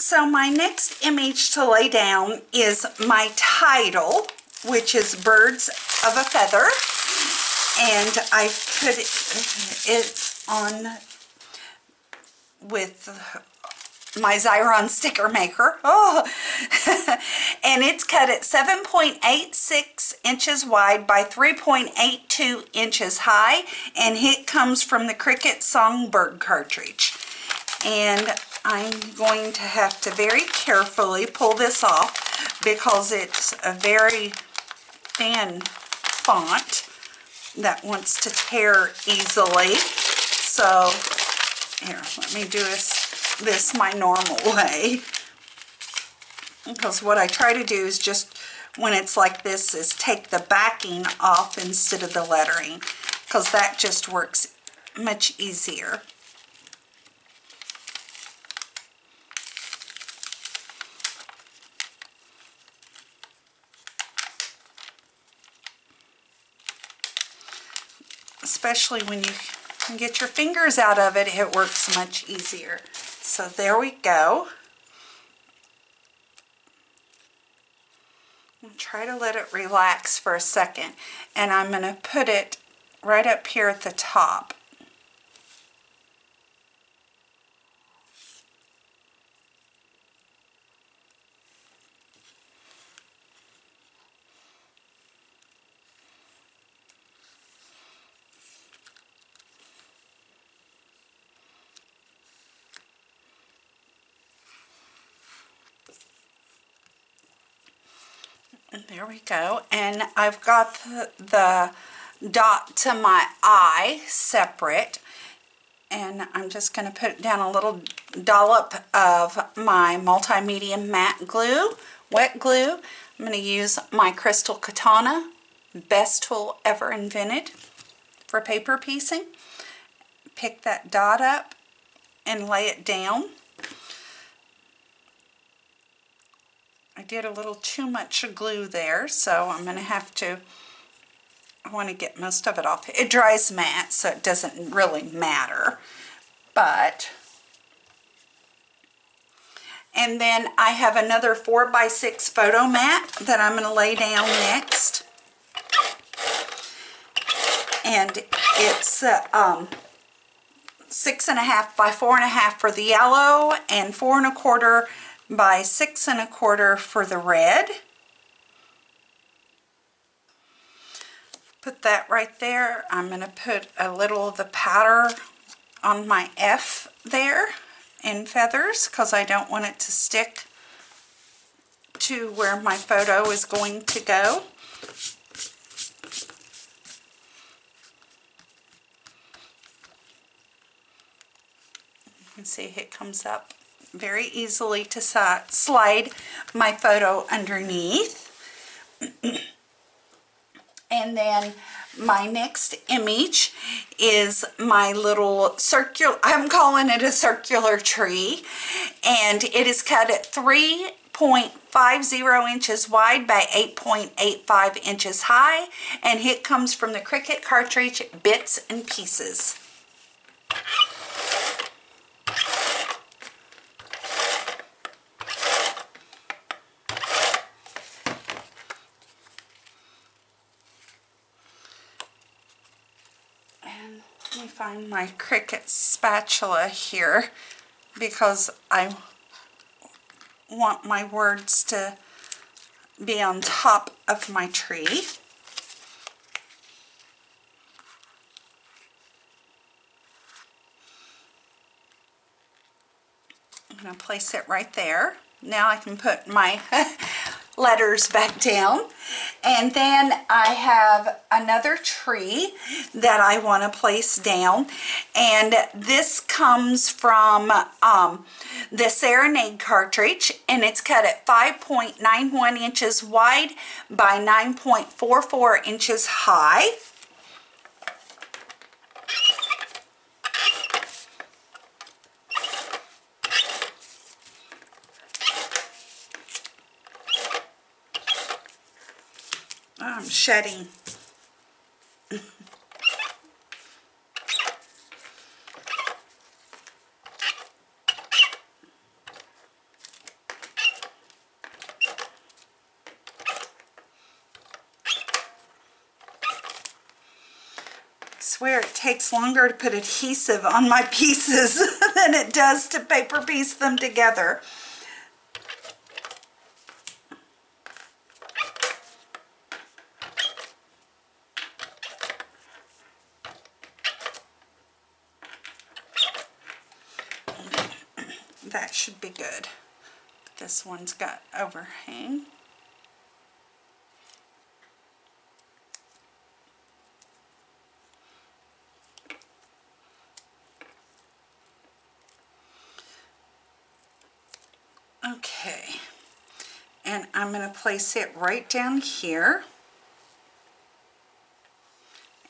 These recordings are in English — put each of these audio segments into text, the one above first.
So my next image to lay down is my title, which is Birds of a Feather. And I put it on with my Xyron sticker maker. Oh, and it's cut at 7.86 inches wide by 3.82 inches high, and it comes from the Cricut Songbird cartridge. And I'm going to have to very carefully pull this off because it's a very thin font that wants to tear easily. So here, let me do this my normal way, because what I try to do is just, when it's like this, is take the backing off instead of the lettering, because that just works much easier. Especially when you can get your fingers out of it, it works much easier. So there we go. I'll try to let it relax for a second, and I'm going to put it right up here at the top. And there we go. And I've got the dot to my eye separate, and I'm just going to put down a little dollop of my multimedia matte glue, wet glue. I'm going to use my Crystal Katana, best tool ever invented for paper piecing. Pick that dot up and lay it down. I did a little too much glue there, so I'm going to have to, I want to get most of it off. It dries matte, so it doesn't really matter. But, and then I have another 4x6 photo mat that I'm going to lay down next. And it's 6.5 by 4.5 for the yellow, and 4.25 by 6.25 for the red. Put that right there. I'm going to put a little of the powder on my F there in feathers, because I don't want it to stick to where my photo is going to go. You can see it comes up very easily to slide my photo underneath. And then my next image is my little circular, I'm calling it a circular tree, and it is cut at 3.50 inches wide by 8.85 inches high, and it comes from the Cricut cartridge Bits and Pieces. Let me find my Cricut spatula here, because I want my words to be on top of my tree. I'm going to place it right there. Now I can put my letters back down. And then I have another tree that I want to place down, and this comes from the Serenade cartridge, and it's cut at 5.91 inches wide by 9.44 inches high. I'm shedding. swear it takes longer to put adhesive on my pieces than it does to paper piece them together. That should be good. This one's got overhang. Okay, and I'm going to place it right down here,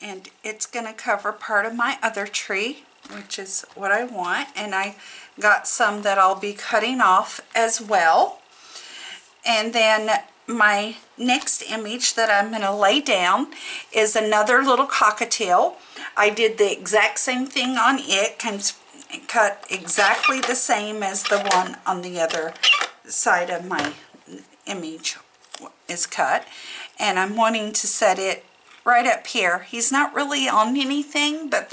and it's going to cover part of my other tree, which is what I want, and I got some that I'll be cutting off as well. And then my next image that I'm going to lay down is another little cockatiel. I did the exact same thing on it, cut exactly the same as the one on the other side of my image is cut, and I'm wanting to set it right up here. He's not really on anything, but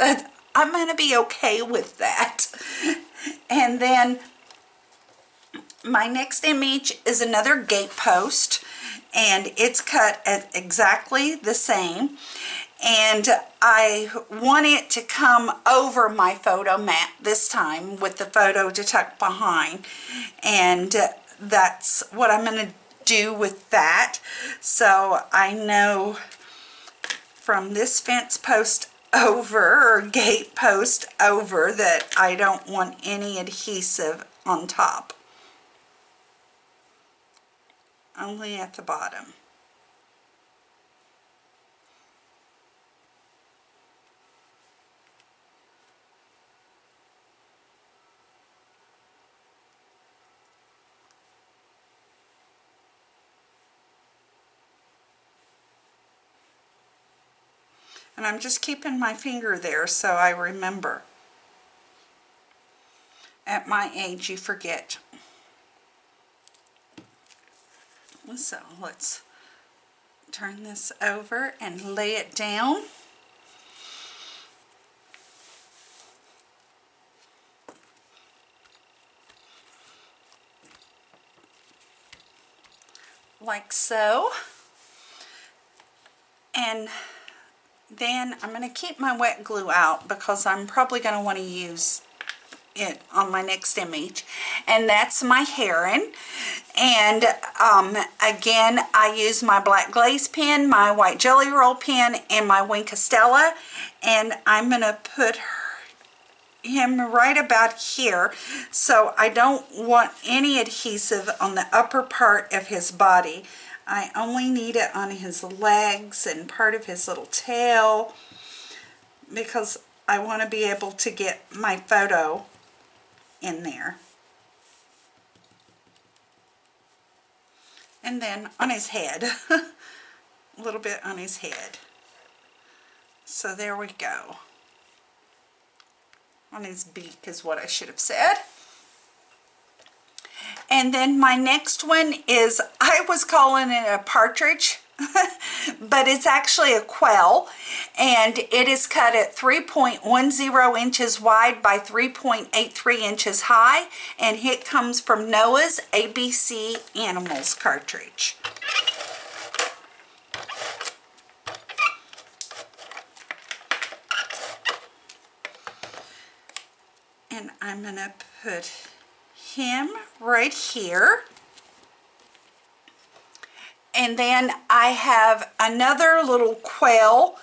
I'm going to be okay with that. And then my next image is another gatepost, and it's cut at exactly the same. And I want it to come over my photo mat this time with the photo to tuck behind. And that's what I'm going to do with that. So I know from this fence post over or gate post over that I don't want any adhesive on top. Only at the bottom. And I'm just keeping my finger there so I remember. At my age, you forget. So let's turn this over and lay it down. Like so. And then I'm going to keep my wet glue out because I'm probably going to want to use it on my next image. And that's my heron. And again, I use my black glaze pen, my white jelly roll pen, and my Wink Stella. And I'm going to put him right about here. So I don't want any adhesive on the upper part of his body. I only need it on his legs and part of his little tail because I want to be able to get my photo in there. And then on his head, a little bit on his head. So there we go. On his beak is what I should have said. And then my next one is, I was calling it a partridge, but it's actually a quail, and it is cut at 3.10 inches wide by 3.83 inches high, and it comes from Noah's ABC Animals cartridge. And I'm going to put him right here. And then I have another little quail.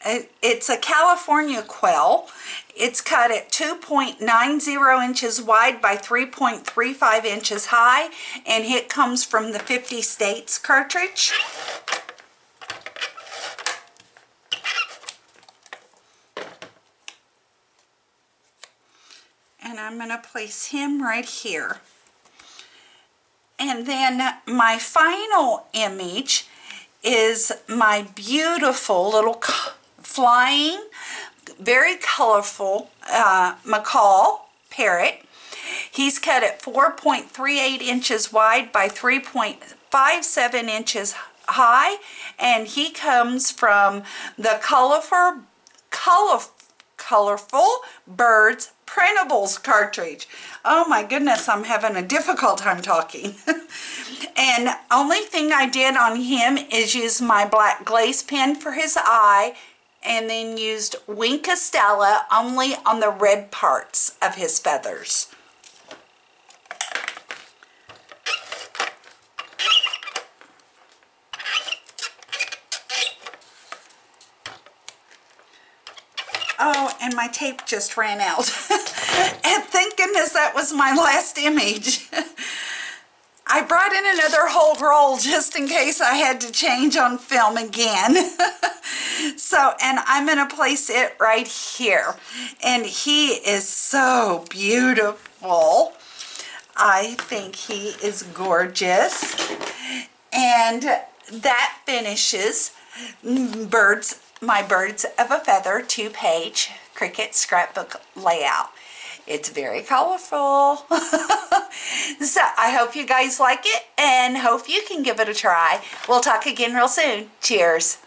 It's a California quail. It's cut at 2.90 inches wide by 3.35 inches high, and it comes from the 50 States cartridge. And I'm going to place him right here. And then my final image is my beautiful little flying, very colorful Macaw parrot. He's cut at 4.38 inches wide by 3.57 inches high, and he comes from the colorful birds printables cartridge. Oh my goodness, I'm having a difficult time talking. And only thing I did on him is use my black glaze pen for his eye, and then used Wink Estella only on the red parts of his feathers. Oh, and my tape just ran out. And thank goodness that was my last image. I brought in another whole roll just in case I had to change on film again. So, and I'm going to place it right here. And he is so beautiful. I think he is gorgeous. And that finishes my Birds of a Feather 2-page Cricut scrapbook layout. It's very colorful. So I hope you guys like it and hope you can give it a try. We'll talk again real soon. Cheers.